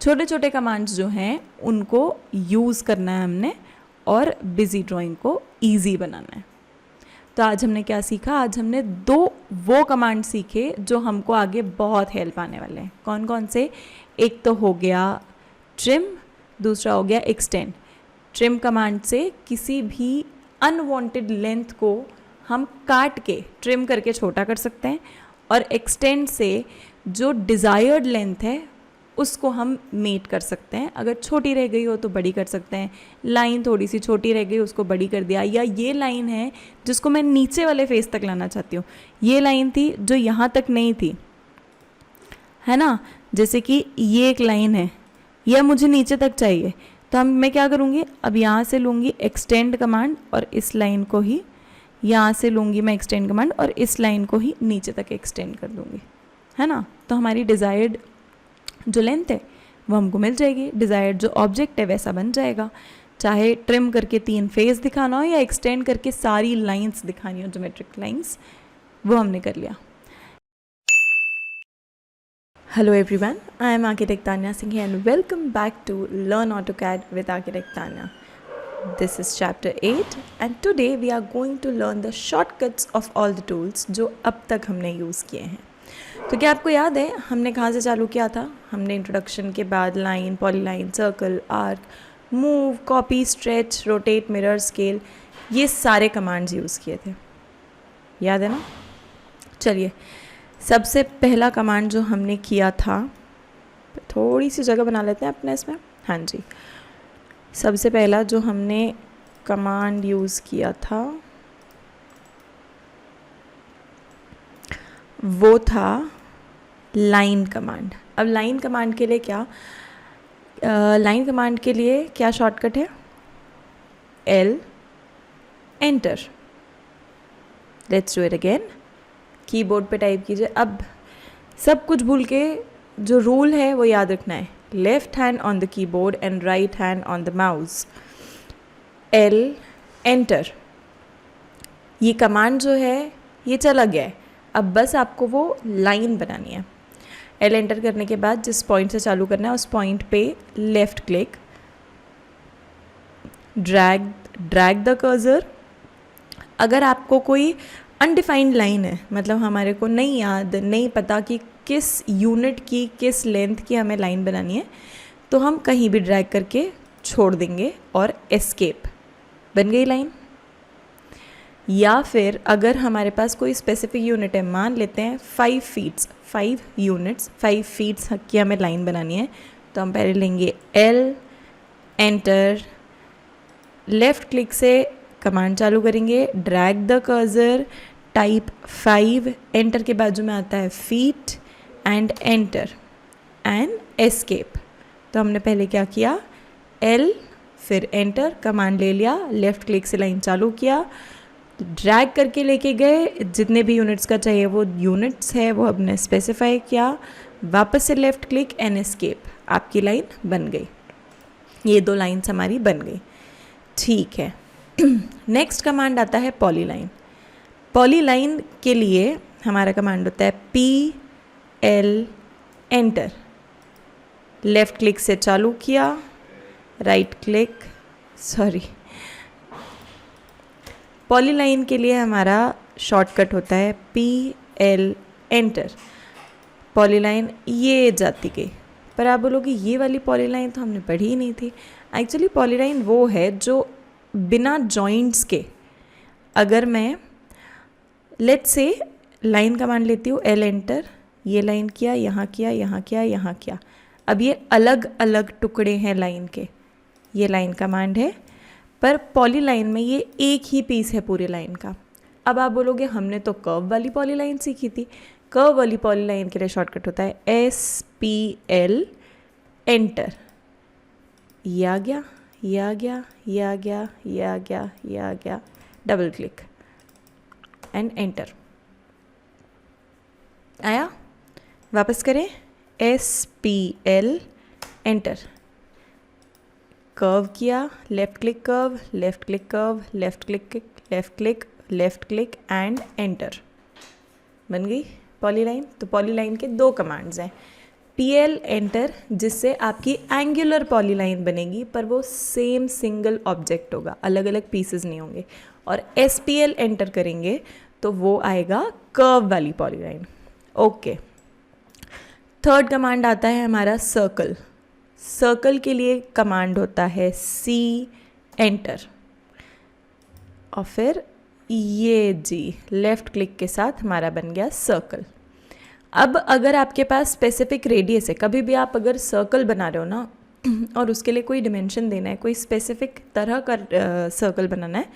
Speaker 2: छोटे छोटे कमांड्स जो हैं उनको यूज़ करना है हमने, और बिजी ड्राइंग को ईजी बनाना है। तो आज हमने क्या सीखा, आज हमने 2 वो कमांड सीखे जो हमको आगे बहुत हेल्प आने वाले हैं। कौन कौन से? एक तो हो गया ट्रिम, दूसरा हो गया एक्सटेंड। ट्रिम कमांड से किसी भी अनवांटेड लेंथ को हम काट के ट्रिम करके छोटा कर सकते हैं, और एक्सटेंड से जो डिज़ायर्ड लेंथ है उसको हम मेट कर सकते हैं। अगर छोटी रह गई हो तो बड़ी कर सकते हैं, लाइन थोड़ी सी छोटी रह गई उसको बड़ी कर दिया, या ये लाइन है जिसको मैं नीचे वाले फेस तक लाना चाहती हूँ, ये लाइन थी जो यहाँ तक नहीं थी, है ना, जैसे कि ये एक लाइन है, यह मुझे नीचे तक चाहिए, तो मैं क्या करूँगी, अब यहाँ से लूँगी एक्सटेंड कमांड, और इस लाइन को ही यहाँ से लूँगी मैं एक्सटेंड कमांड, और इस लाइन को ही नीचे तक एक्सटेंड कर दूँगी, है ना। तो हमारी डिज़ायर्ड जो लेंथ है वो हमको मिल जाएगी, डिज़ायर्ड जो ऑब्जेक्ट है वैसा बन जाएगा। चाहे ट्रिम करके 3 फेस दिखाना हो या एक्सटेंड करके सारी लाइंस दिखानी हो, ज्योमेट्रिक लाइंस, वो हमने कर लिया। Hello everyone, I am Architect Tanya Singh and welcome back to Learn AutoCAD with Architect Tanya. This is chapter 8 and today we are going to learn the shortcuts of all the tools जो अब तक हमने use किए हैं। तो क्या आपको याद है हमने कहाँ से चालू किया था? हमने इंट्रोडक्शन के बाद line, polyline, circle, arc, move, copy, stretch, rotate, mirror, scale, ये सारे कमांड्स यूज़ किए थे, याद है ना। चलिए, सबसे पहला कमांड जो हमने किया था, थोड़ी सी जगह बना लेते हैं अपने इसमें, हाँ जी, सबसे पहला जो हमने कमांड यूज़ किया था वो था लाइन कमांड। अब लाइन कमांड के लिए क्या, लाइन कमांड के लिए क्या शॉर्टकट है? L, enter. Let's do it again. Keyboard पे टाइप कीजिए। अब सब कुछ भूल के जो रूल है वो याद रखना है, left hand on the keyboard and right hand on the mouse. L, enter. ये कमांड जो है ये चला गया है, अब बस आपको वो लाइन बनानी है। L एंटर करने के बाद जिस पॉइंट से चालू करना है उस पॉइंट पे left click, drag the cursor. अगर आपको कोई अनडिफाइंड लाइन है, मतलब हमारे को नहीं पता कि किस यूनिट की किस लेंथ की हमें लाइन बनानी है, तो हम कहीं भी ड्रैग करके छोड़ देंगे और एस्केप, बन गई लाइन। या फिर अगर हमारे पास कोई स्पेसिफिक यूनिट है, मान लेते हैं 5 यूनिट्स 5 फीट्स की हमें लाइन बनानी है, तो हम पहले लेंगे एल, एंटर, लेफ़्ट क्लिक से कमांड चालू करेंगे, drag the cursor, type 5, enter के बाजू में आता है feet and enter and escape. तो हमने पहले क्या किया, एल फिर एंटर, कमांड ले लिया, लेफ़्ट क्लिक से लाइन चालू किया, ड्रैग करके लेके गए, जितने भी यूनिट्स का चाहिए वो यूनिट्स है वो हमने स्पेसिफाई किया, वापस से लेफ़्ट क्लिक एंड एस्केप, आपकी लाइन बन गई। ये 2 लाइन्स हमारी बन गई, ठीक है। नेक्स्ट कमांड आता है पॉलीलाइन। पॉलीलाइन के लिए हमारा कमांड होता है PL एंटर, लेफ़्ट क्लिक से चालू किया, राइट क्लिक, पॉलीलाइन के लिए हमारा शॉर्टकट होता है PL एंटर। पॉलीलाइन ये जाती गई, पर आप बोलोगे ये वाली पॉलीलाइन तो हमने पढ़ी ही नहीं थी। एक्चुअली पॉलीलाइन वो है जो बिना जॉइंट्स के, अगर मैं लेट्स से लाइन कमांड लेती हूँ, एल एंटर, ये लाइन किया, यहाँ किया, यहाँ किया, यहाँ किया, अब ये अलग अलग टुकड़े हैं लाइन के, ये लाइन कमांड है, पर पॉलीलाइन में ये एक ही पीस है पूरी लाइन का। अब आप बोलोगे हमने तो कर्व वाली पॉलीलाइन सीखी थी। कर्व वाली पॉलीलाइन के लिए शॉर्टकट होता है SPL एंटर, ये आ गया, ये आ गया, ये आ गया, ये आ गया, ये आ गया, डबल क्लिक एंड एंटर, आया। वापस करें, SPL एंटर, कर्व किया, left click curve, left click curve, left click, left click, left click and enter, बन गई पॉलीलाइन। तो पॉलीलाइन के 2 कमांड्स हैं, PL एंटर जिससे आपकी एंगुलर पॉलीलाइन बनेगी, पर वो सेम सिंगल ऑब्जेक्ट होगा, अलग अलग पीसेस नहीं होंगे, और SPL एंटर करेंगे तो वो आएगा कर्व वाली पॉलीलाइन। ओके, थर्ड कमांड आता है हमारा सर्कल। सर्कल के लिए कमांड होता है C एंटर, और फिर ये जी लेफ़्ट क्लिक के साथ हमारा बन गया सर्कल। अब अगर आपके पास स्पेसिफिक रेडियस है, कभी भी आप अगर सर्कल बना रहे हो ना और उसके लिए कोई डिमेंशन देना है, कोई स्पेसिफिक तरह का सर्कल बनाना है,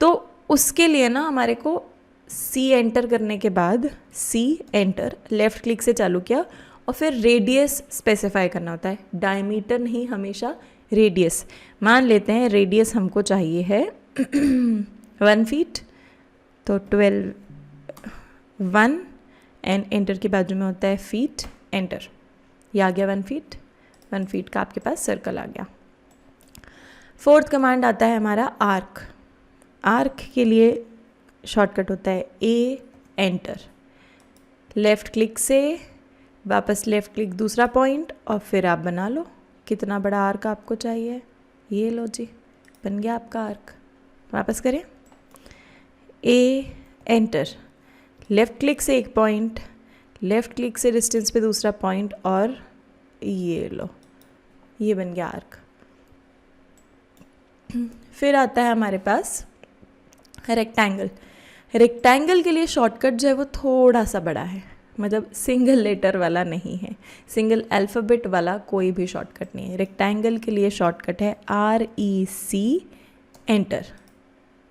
Speaker 2: तो उसके लिए ना हमारे को C एंटर करने के बाद C एंटर, लेफ़्ट क्लिक से चालू किया, और फिर रेडियस स्पेसिफाई करना होता है। डायमीटर नहीं, हमेशा रेडियस। मान लेते हैं रेडियस हमको चाहिए है 1 फीट, तो 1 एंड एंटर के बाजू में होता है फीट एंटर, ये आ गया 1 फीट। 1 फीट का आपके पास सर्कल आ गया। फोर्थ कमांड आता है हमारा आर्क। आर्क के लिए शॉर्टकट होता है A एंटर, लेफ़्ट क्लिक से वापस लेफ़्ट क्लिक दूसरा पॉइंट, और फिर आप बना लो कितना बड़ा आर्क आपको चाहिए, ये लो जी, बन गया आपका आर्क। वापस करें, A एंटर, लेफ़्ट क्लिक से एक पॉइंट, लेफ़्ट क्लिक से डिस्टेंस पे दूसरा पॉइंट, और ये लो, ये बन गया आर्क। फिर आता है हमारे पास रेक्टेंगल। रेक्टेंगल के लिए शॉर्टकट जो है वो थोड़ा सा बड़ा है, मतलब सिंगल लेटर वाला नहीं है, सिंगल अल्फ़ाबेट वाला कोई भी शॉर्टकट नहीं है। रेक्टेंगल के लिए शॉर्टकट है REC एंटर,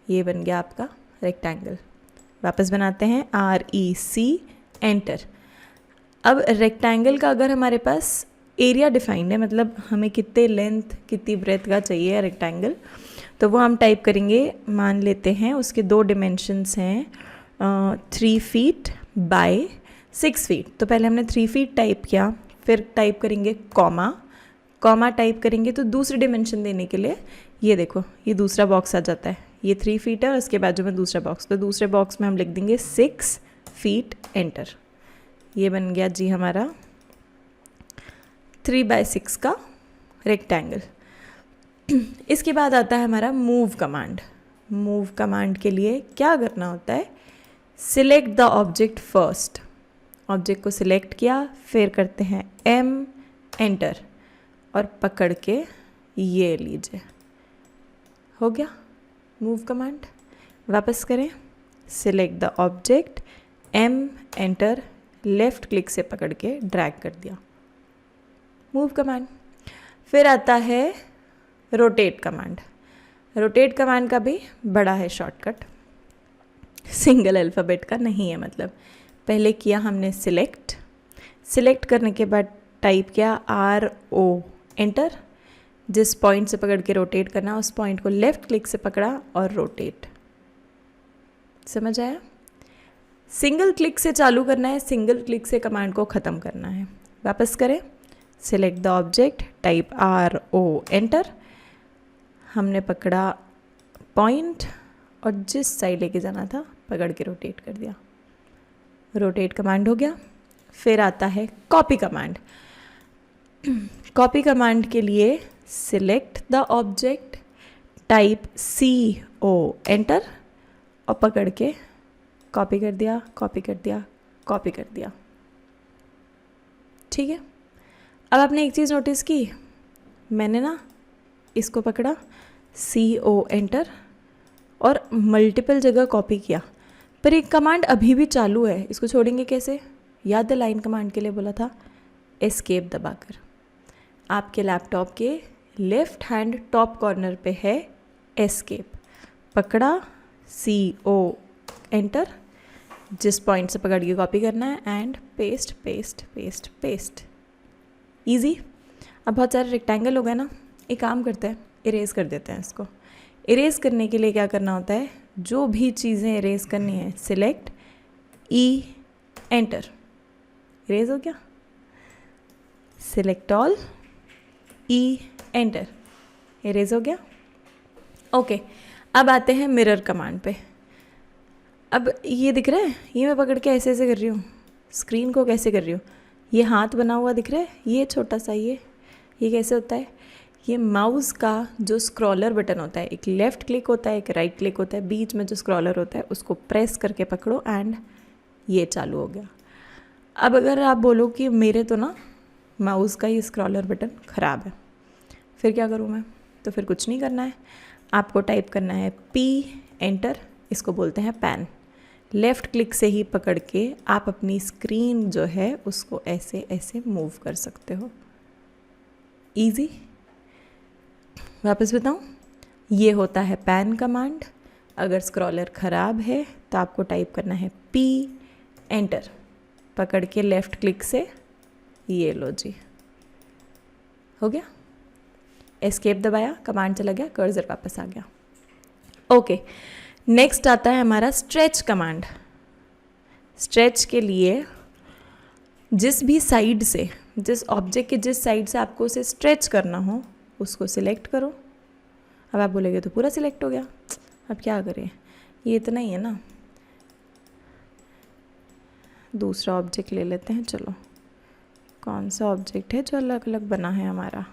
Speaker 2: ये बन गया आपका रेक्टेंगल। वापस बनाते हैं REC एंटर। अब रेक्टेंगल का अगर हमारे पास एरिया डिफाइंड है, मतलब हमें कितने लेंथ कितनी ब्रेथ का चाहिए रेक्टेंगल, तो वो हम टाइप करेंगे। मान लेते हैं उसके 2 डिमेंशंस हैं 3 फीट बाय 6 फीट। तो पहले हमने 3 फीट टाइप किया, फिर टाइप करेंगे कॉमा, कॉमा टाइप करेंगे तो दूसरी डिमेंशन देने के लिए ये देखो ये दूसरा बॉक्स आ जाता है, ये 3 फीट है और उसके बाजू में दूसरा बॉक्स, तो दूसरे बॉक्स में हम लिख देंगे 6 फीट एंटर। ये बन गया जी हमारा 3 बाय 6 का रेक्टेंगल। इसके बाद आता है हमारा मूव कमांड। मूव कमांड के लिए क्या करना होता है, select the object first. Object को सिलेक्ट किया, फिर करते हैं M एंटर और पकड़ के ये लीजिए, हो गया मूव कमांड। वापस करें, select the object, M enter, left click से पकड़ के ड्रैग कर दिया, मूव कमांड। फिर आता है रोटेट कमांड। रोटेट कमांड का भी बड़ा है शॉर्टकट, सिंगल अल्फ़ाबेट का नहीं है, मतलब पहले किया हमने सिलेक्ट करने के बाद टाइप किया RO एंटर, जिस पॉइंट से पकड़ के रोटेट करना उस पॉइंट को लेफ़्ट क्लिक से पकड़ा और रोटेट। समझ आया? सिंगल क्लिक से चालू करना है, सिंगल क्लिक से कमांड को ख़त्म करना है। वापस करें, select the object, type RO enter, हमने पकड़ा पॉइंट और जिस साइड लेके जाना था पकड़ के रोटेट कर दिया, रोटेट कमांड हो गया। फिर आता है कॉपी कमांड। कॉपी कमांड के लिए select the object, type CO enter और पकड़ के कॉपी कर दिया, कॉपी कर दिया, कॉपी कर दिया। ठीक है, अब आपने एक चीज़ नोटिस की, मैंने ना इसको पकड़ा CO एंटर और मल्टीपल जगह कॉपी किया, पर एक कमांड अभी भी चालू है, इसको छोड़ेंगे कैसे? याद है लाइन कमांड के लिए बोला था, एस्केप दबाकर। आपके लैपटॉप के लेफ़्ट हैंड टॉप कॉर्नर पे है एस्केप, पकड़ा CO एंटर, जिस पॉइंट से पकड़ के कॉपी करना है and paste paste paste paste, easy. अब बहुत सारे रेक्टेंगल हो गए ना, एक काम करते हैं, इरेज कर देते हैं इसको। इरेज करने के लिए क्या करना होता है, जो भी चीज़ें इरेज करनी है सिलेक्ट E एंटर, इरेज हो गया। Select all, E enter, erase हो गया। ओके, अब आते हैं मिरर कमांड पे। अब ये दिख रहा है, ये मैं पकड़ के ऐसे ऐसे कर रही हूँ, स्क्रीन को कैसे कर रही हूँ, ये हाथ बना हुआ दिख रहा है, ये छोटा सा ये कैसे होता है, ये माउस का जो स्क्रॉलर बटन होता है, एक लेफ़्ट क्लिक होता है, एक राइट क्लिक होता है, बीच में जो स्क्रॉलर होता है उसको प्रेस करके पकड़ो एंड ये चालू हो गया। अब अगर आप बोलो कि मेरे तो ना माउस का ये स्क्रॉलर बटन ख़राब है, फिर क्या करूँ मैं? तो फिर कुछ नहीं करना है, आपको टाइप करना है P एंटर, इसको बोलते हैं पैन। लेफ़्ट क्लिक से ही पकड़ के आप अपनी स्क्रीन जो है उसको ऐसे ऐसे मूव कर सकते हो, ईजी। वापस बताऊँ, ये होता है पैन कमांड। अगर स्क्रॉलर ख़राब है तो आपको टाइप करना है P एंटर, पकड़ के लेफ़्ट क्लिक से ये लो जी, हो गया। एस्केप दबाया, कमांड चला गया, कर्सर वापस आ गया। ओके, नेक्स्ट आता है हमारा स्ट्रेच कमांड। स्ट्रेच के लिए जिस भी साइड से, जिस ऑब्जेक्ट के जिस साइड से आपको उसे स्ट्रेच करना हो उसको सिलेक्ट करो। अब आप बोलेंगे तो पूरा सिलेक्ट हो गया, अब क्या करें, ये इतना ही है ना, दूसरा ऑब्जेक्ट ले लेते हैं। चलो, कौन सा ऑब्जेक्ट है जो अलग अलग बना है हमारा,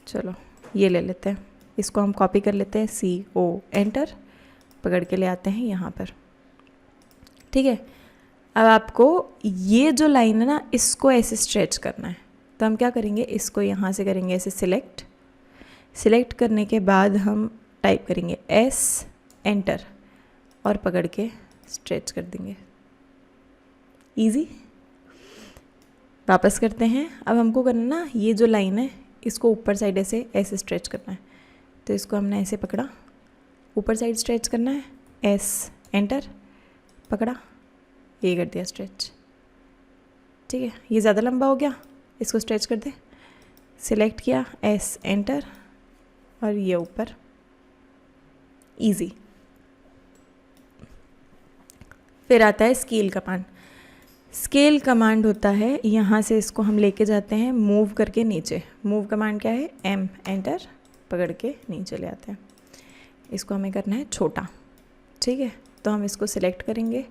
Speaker 2: चलो ये ले लेते हैं, इसको हम कॉपी कर लेते हैं, CO एंटर, पकड़ के ले आते हैं यहाँ पर। ठीक है, अब आपको ये जो लाइन है ना, इसको ऐसे स्ट्रेच करना है, तो हम क्या करेंगे, इसको यहाँ से करेंगे ऐसे सिलेक्ट करने के बाद हम टाइप करेंगे S एंटर और पकड़ के स्ट्रेच कर देंगे, ईजी। वापस करते हैं, अब हमको करना ना, ये जो लाइन है इसको ऊपर साइड ऐसे स्ट्रेच करना है, तो इसको हमने ऐसे पकड़ा, ऊपर साइड स्ट्रेच करना है, S एंटर, पकड़ा, ये कर दिया स्ट्रेच। ठीक है, ये ज़्यादा लंबा हो गया, इसको स्ट्रेच कर दे, सिलेक्ट किया, S एंटर और ये ऊपर, ईजी। फिर आता है स्केल कमांड। स्केल कमांड होता है, यहाँ से इसको हम लेके जाते हैं मूव करके नीचे। मूव कमांड क्या है, M एंटर, पकड़ के नीचे ले आते हैं, इसको हमें करना है छोटा। ठीक है, तो हम इसको सिलेक्ट करेंगे,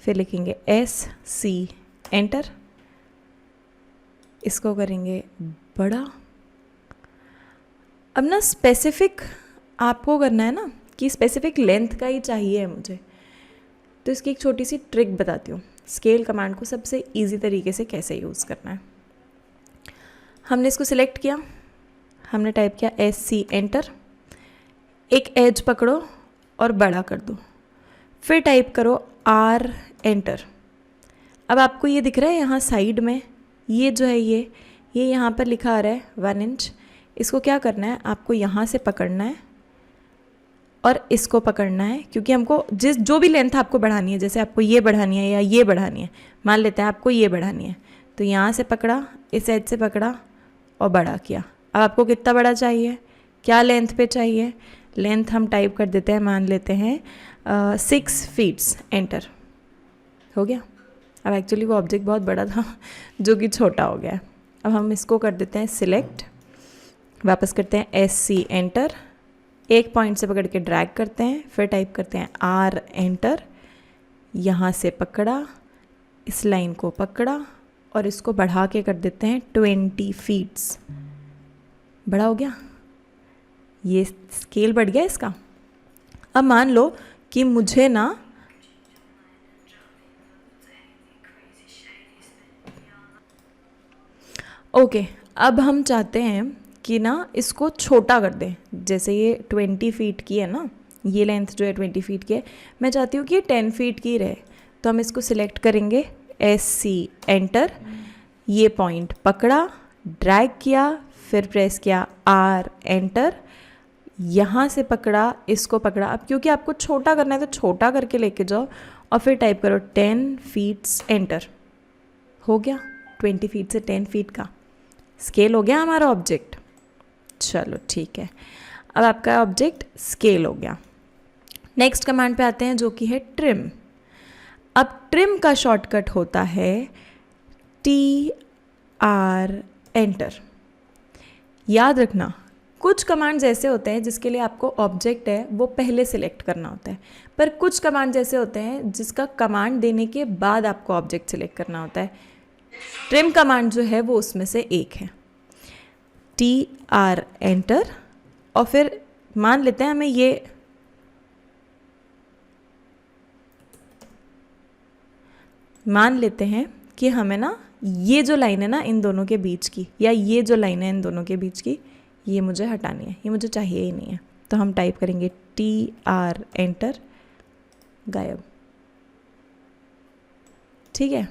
Speaker 2: फिर लिखेंगे SC एंटर, इसको करेंगे बड़ा, अब ना स्पेसिफिक आपको करना है ना कि स्पेसिफिक लेंथ का ही चाहिए है मुझे, तो इसकी एक छोटी सी ट्रिक बताती हूँ, स्केल कमांड को सबसे इजी तरीके से कैसे यूज़ करना है। हमने इसको सिलेक्ट किया, हमने टाइप किया SC एंटर, एक एज पकड़ो और बड़ा कर दो, फिर टाइप करो R एंटर। अब आपको ये दिख रहा है यहाँ साइड में, ये जो है ये यहाँ पर लिखा आ रहा है 1 इंच। इसको क्या करना है, आपको यहाँ से पकड़ना है और इसको पकड़ना है, क्योंकि हमको जो भी लेंथ आपको बढ़ानी है, जैसे आपको ये बढ़ानी है या ये बढ़ानी है, मान लेते हैं आपको ये बढ़ानी है, तो यहाँ से पकड़ा, इस एज से पकड़ा और बड़ा किया। अब आपको कितना बड़ा चाहिए, क्या लेंथ पे चाहिए, लेंथ हम टाइप कर देते हैं, मान लेते हैं 6 फीट्स, एंटर हो गया। अब एक्चुअली वो ऑब्जेक्ट बहुत बड़ा था जो कि छोटा हो गया है। अब हम इसको कर देते हैं सिलेक्ट, वापस करते हैं SC एंटर, एक पॉइंट से पकड़ के ड्रैग करते हैं, फिर टाइप करते हैं R एंटर, यहाँ से पकड़ा, इस लाइन को पकड़ा और इसको बढ़ा के कर देते हैं 20 फीट्स। बड़ा हो गया, ये स्केल बढ़ गया इसका। अब मान लो कि मुझे ना ओके, अब हम चाहते हैं कि ना इसको छोटा कर दें, जैसे ये 20 फीट की है ना, ये लेंथ जो है 20 फीट की है, मैं चाहती हूँ कि ये 10 फीट की रहे, तो हम इसको सिलेक्ट करेंगे SC एंटर, ये पॉइंट पकड़ा, ड्रैग किया, फिर प्रेस किया R एंटर, यहाँ से पकड़ा, इसको पकड़ा। अब क्योंकि आपको छोटा करना है तो छोटा करके लेके जाओ और फिर टाइप करो 10 फीट्स एंटर, हो गया 20 फीट से 10 फीट का स्केल हो गया हमारा ऑब्जेक्ट। चलो ठीक है, अब आपका ऑब्जेक्ट स्केल हो गया। नेक्स्ट कमांड पे आते हैं जो कि है ट्रिम। अब ट्रिम का शॉर्टकट होता है TR एंटर। याद रखना, कुछ कमांड्स ऐसे होते हैं जिसके लिए आपको ऑब्जेक्ट है वो पहले सिलेक्ट करना होता है, पर कुछ कमांड्स ऐसे होते हैं जिसका कमांड देने के बाद आपको ऑब्जेक्ट सिलेक्ट करना होता है। ट्रिम कमांड जो है वो उसमें से एक है। TR एंटर, और फिर मान लेते हैं हमें ये मान लेते हैं कि हमें ना ये जो लाइन है ना इन दोनों के बीच की, या ये जो लाइन है इन दोनों के बीच की, ये मुझे हटानी है, ये मुझे चाहिए ही नहीं है, तो हम टाइप करेंगे TR एंटर, गायब। ठीक है,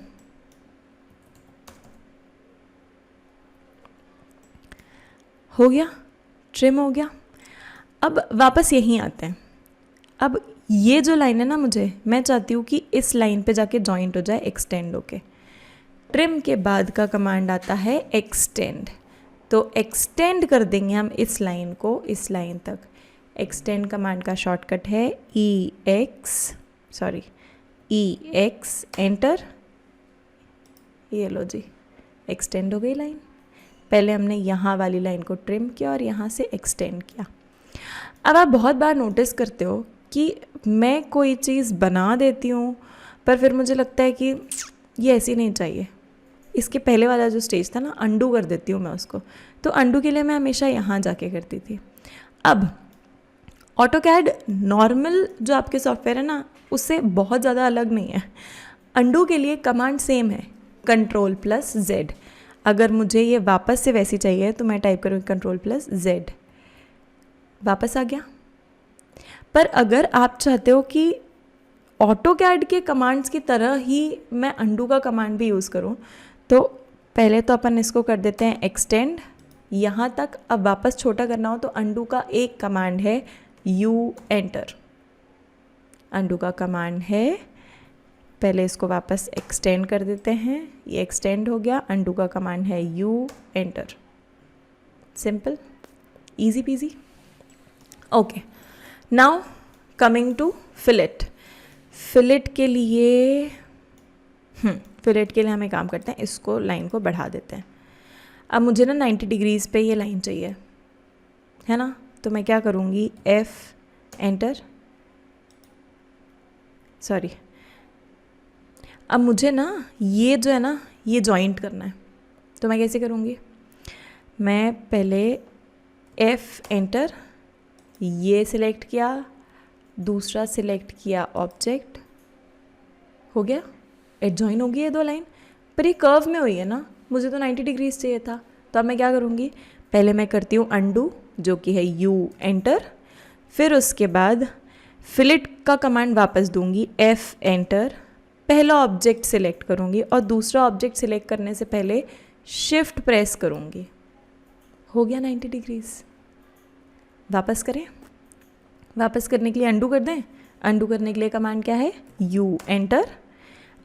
Speaker 2: हो गया, ट्रिम हो गया। अब वापस यहीं आते हैं। अब ये जो लाइन है ना, मैं चाहती हूँ कि इस लाइन पे जाके जॉइंट हो जाए, एक्सटेंड होके। ट्रिम के बाद का कमांड आता है एक्सटेंड, तो एक्सटेंड कर देंगे हम इस लाइन को इस लाइन तक। एक्सटेंड कमांड का शॉर्टकट है EX एंटर, ये लो जी, एक्सटेंड हो गई लाइन। पहले हमने यहाँ वाली लाइन को ट्रिम किया और यहाँ से एक्सटेंड किया। अब आप बहुत बार नोटिस करते हो कि मैं कोई चीज़ बना देती हूँ पर फिर मुझे लगता है कि ये ऐसी नहीं चाहिए। इसके पहले वाला जो स्टेज था ना, अंडू कर देती हूँ मैं उसको, तो अंडू के लिए मैं हमेशा यहाँ जाके करती थी। अब ऑटोकैड नॉर्मल जो आपके सॉफ्टवेयर है ना, उससे बहुत ज़्यादा अलग नहीं है। अंडू के लिए कमांड सेम है, Ctrl+Z। अगर मुझे ये वापस से वैसी चाहिए तो मैं टाइप करूँगी Ctrl+Z, वापस आ गया। पर अगर आप चाहते हो कि ऑटोकैड के कमांड्स की तरह ही मैं अंडू का कमांड भी यूज़ करूँ, तो पहले तो अपन इसको कर देते हैं एक्सटेंड यहाँ तक। अब वापस छोटा करना हो तो अंडू का एक कमांड है U एंटर। अंडू का कमांड है, पहले इसको वापस एक्सटेंड कर देते हैं, ये एक्सटेंड हो गया। अंडू का कमांड है U enter. Simple, easy peasy. Okay, now coming to fillet. Fillet के लिए हम एक काम करते हैं, इसको लाइन को बढ़ा देते हैं। अब मुझे ना 90 डिग्रीज़ पे ये लाइन चाहिए है ना, तो मैं क्या करूँगी, F एंटर, सॉरी। अब मुझे ना ये जो है ना ये जॉइंट करना है, तो मैं कैसे करूँगी, मैं पहले F एंटर, ये सिलेक्ट किया, दूसरा सिलेक्ट किया ऑब्जेक्ट, हो गया, एडजॉइन होगी ये दो लाइन। पर ये कर्व में हुई है ना, मुझे तो 90 डिग्रीज चाहिए था। तो अब मैं क्या करूँगी, पहले मैं करती हूँ अनडू, जो कि है U एंटर, फिर उसके बाद फिलेट का कमांड वापस दूंगी, F एंटर, पहला ऑब्जेक्ट सिलेक्ट करूँगी और दूसरा ऑब्जेक्ट सिलेक्ट करने से पहले शिफ्ट प्रेस करूँगी। हो गया 90 डिग्रीज। वापस करें, वापस करने के लिए अनडू कर दें। अनडू करने के लिए कमांड क्या है, U एंटर।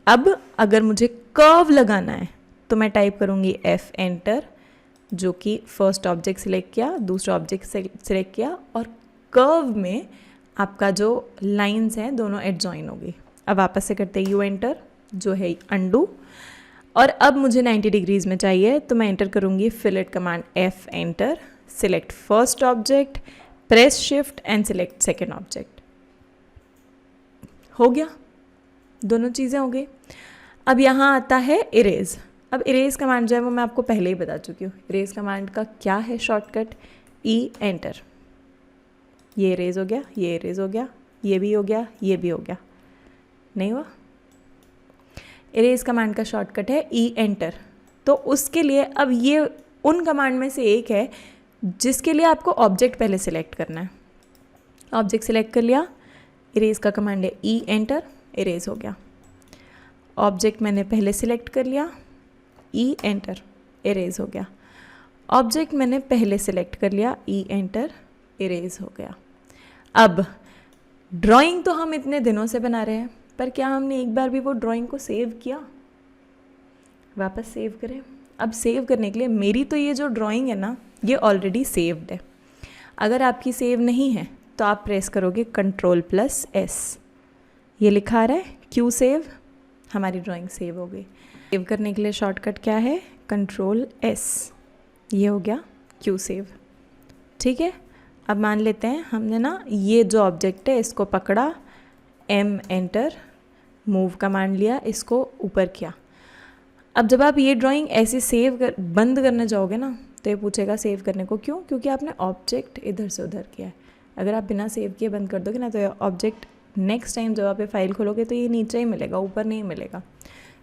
Speaker 2: अब अगर मुझे कर्व लगाना है तो मैं टाइप करूँगी F एंटर, जो कि फर्स्ट ऑब्जेक्ट सिलेक्ट किया, दूसरा ऑब्जेक्ट सिलेक्ट किया और कर्व में आपका जो लाइंस हैं दोनों एडजॉइन होगी। अब वापस से करते हैं U एंटर, जो है अनडू, और अब मुझे 90 डिग्रीज में चाहिए तो मैं एंटर करूँगी fillet command F enter, select first object, press shift and select second object. हो गया, दोनों चीज़ें हो गई। अब यहाँ आता है इरेज। अब इरेज कमांड जो है वो मैं आपको पहले ही बता चुकी हूँ। इरेज कमांड का क्या है शॉर्टकट, E एंटर, ये इरेज हो गया, ये इरेज हो गया, ये भी हो गया, ये भी हो गया, नहीं हुआ। इरेज कमांड का शॉर्टकट है E एंटर। तो उसके लिए अब ये उन कमांड में से एक है जिसके लिए आपको ऑब्जेक्ट पहले सिलेक्ट करना है। ऑब्जेक्ट सिलेक्ट कर लिया, इरेज का कमांड है E एंटर, इरेज हो गया। ऑब्जेक्ट मैंने पहले सिलेक्ट कर लिया, E एंटर, इरेज हो गया। ऑब्जेक्ट मैंने पहले सिलेक्ट कर लिया, E एंटर, इरेज हो गया। अब ड्राइंग तो हम इतने दिनों से बना रहे हैं, पर क्या हमने एक बार भी वो ड्राइंग को सेव किया? वापस सेव करें। अब सेव करने के लिए मेरी तो ये जो ड्राइंग है ना, ये ऑलरेडी सेव्ड है। अगर आपकी सेव नहीं है तो आप प्रेस करोगे Ctrl+S, ये लिखा आ रहा है क्यू सेव, हमारी ड्राइंग सेव हो गई। सेव करने के लिए शॉर्टकट क्या है, Ctrl+S, ये हो गया क्यू सेव। ठीक है, अब मान लेते हैं हमने ना ये जो ऑब्जेक्ट है इसको पकड़ा, M एंटर, मूव कमांड लिया, इसको ऊपर किया। अब जब आप ये ड्राइंग ऐसे बंद करने जाओगे ना तो ये पूछेगा सेव करने को, क्यों? क्योंकि आपने ऑब्जेक्ट इधर से उधर किया है। अगर आप बिना सेव किए बंद कर दोगे ना तो ये ऑब्जेक्ट नेक्स्ट टाइम जब आप ये फाइल खोलोगे तो ये नीचे ही मिलेगा, ऊपर नहीं मिलेगा।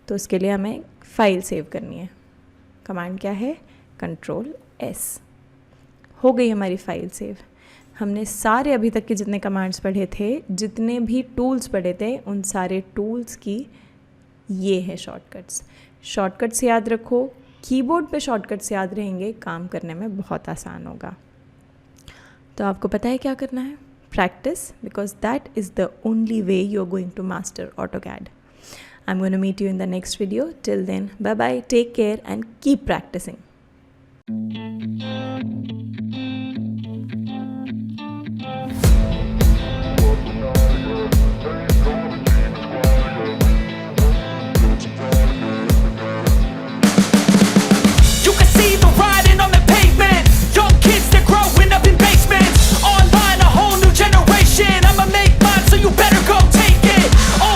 Speaker 2: तो उसके लिए हमें फाइल सेव करनी है। कमांड क्या है, Ctrl+S। हो गई हमारी फाइल सेव। हमने सारे अभी तक के जितने कमांड्स पढ़े थे, जितने भी टूल्स पढ़े थे, उन सारे टूल्स की ये है शॉर्टकट्स। शॉर्टकट्स याद रखो, कीबोर्ड पे शॉर्टकट्स याद रहेंगे, काम करने में बहुत आसान होगा। तो आपको पता है क्या करना है, practice, because that is the only way you are going to master AutoCAD. I'm going to meet you in the next video. Till then, bye bye, take care and keep practicing.